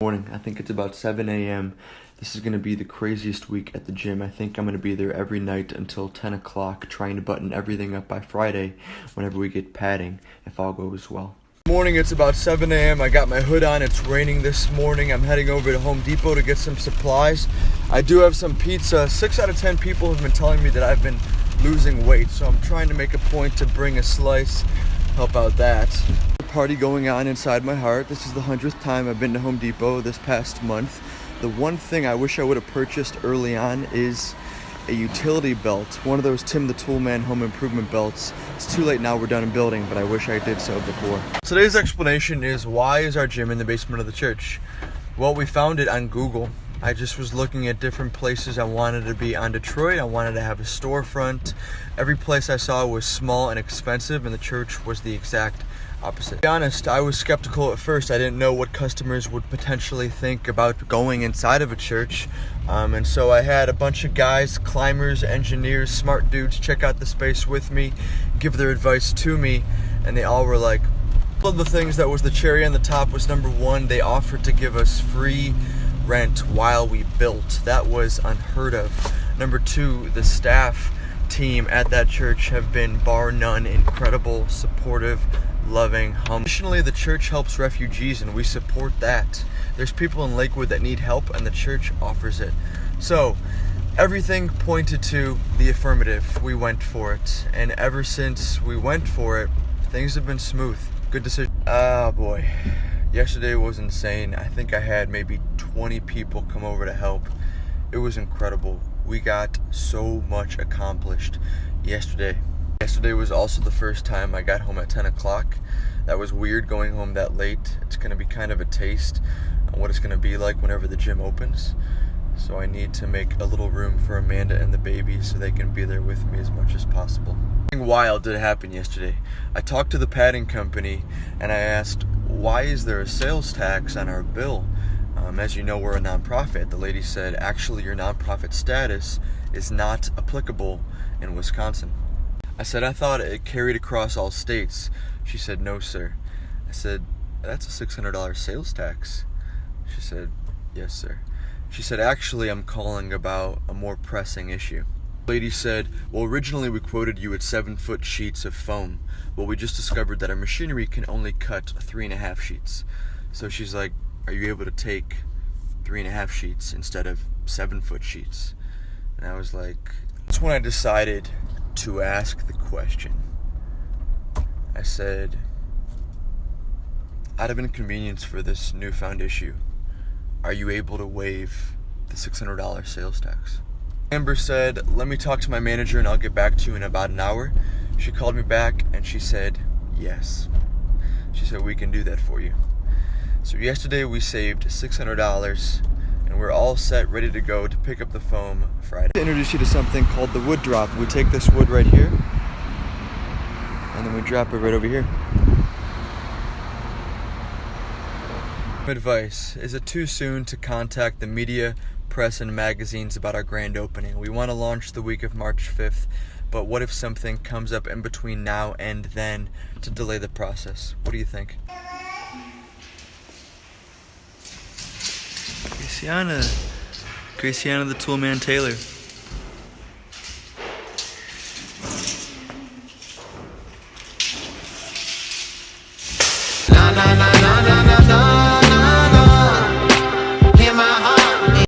Morning. I think it's about 7 a.m. This is going to be the craziest week at the gym. I think I'm going to be there every night until 10 o'clock, trying to button everything up by Friday whenever we get padding, if all goes well. Morning, it's about 7 a.m. I got my hood on. It's raining this morning. I'm heading over to Home Depot to get some supplies. I do have some pizza. 6 out of 10 people have been telling me that I've been losing weight, so I'm trying to make a point to bring a slice, help out that. Party going on inside my heart. This is the 100th time I've been to Home Depot this past month. The one thing I wish I would have purchased early on is a utility belt, one of those Tim the Toolman home improvement belts. It's too late now, we're done building, but I wish I did so before. Today's explanation is, why is our gym in the basement of the church? Well, we found it on Google. I just was looking at different places I wanted to be on Detroit. I wanted to have a storefront. Every place I saw was small and expensive, and the church was the exact opposite. To be honest, I was skeptical at first. I didn't know what customers would potentially think about going inside of a church. And so I had a bunch of guys, climbers, engineers, smart dudes, check out the space with me, give their advice to me, and they all were like, one of the things that was the cherry on the top was, number one, they offered to give us free rent while we built. That was unheard of. Number two, the staff team at that church have been, bar none, incredible, supportive, loving, humble. Additionally, the church helps refugees, and we support that. There's people in Lakewood that need help, and the church offers it. So everything pointed to the affirmative. We went for it, and ever since we went for it, things have been smooth. Good decision. Oh boy, yesterday was insane. I think I had maybe 20 people come over to help. It was incredible. We got so much accomplished yesterday. Yesterday was also the first time I got home at 10 o'clock. That was weird, going home that late. It's going to be kind of a taste on what it's going to be like whenever the gym opens. So I need to make a little room for Amanda and the baby so they can be there with me as much as possible. Something wild did happen yesterday. I talked to the padding company and I asked, why is there a sales tax on our bill? As you know, we're a nonprofit. The lady said, actually, your nonprofit status is not applicable in Wisconsin. I said, I thought it carried across all states. She said, no, sir. I said, that's a $600 sales tax. She said, yes, sir. She said, actually, I'm calling about a more pressing issue. The lady said, well, originally we quoted you at 7-foot sheets of foam. Well, we just discovered that our machinery can only cut 3.5 sheets. So she's like, are you able to take 3.5 sheets instead of 7-foot sheets? And I was like, that's when I decided to ask the question. I said, out of inconvenience for this newfound issue, are you able to waive the $600 sales tax? Amber said, let me talk to my manager and I'll get back to you in about an hour. She called me back and she said, yes. She said, we can do that for you. So yesterday we saved $600 and we're all set, ready to go to pick up the foam Friday. To introduce you to something called the wood drop. We take this wood right here and then we drop it right over here. Advice: is it too soon to contact the media, press, and magazines about our grand opening? We want to launch the week of March 5th, but what if something comes up in between now and then to delay the process? What do you think? Graciana the Toolman Taylor. Na na na na na na.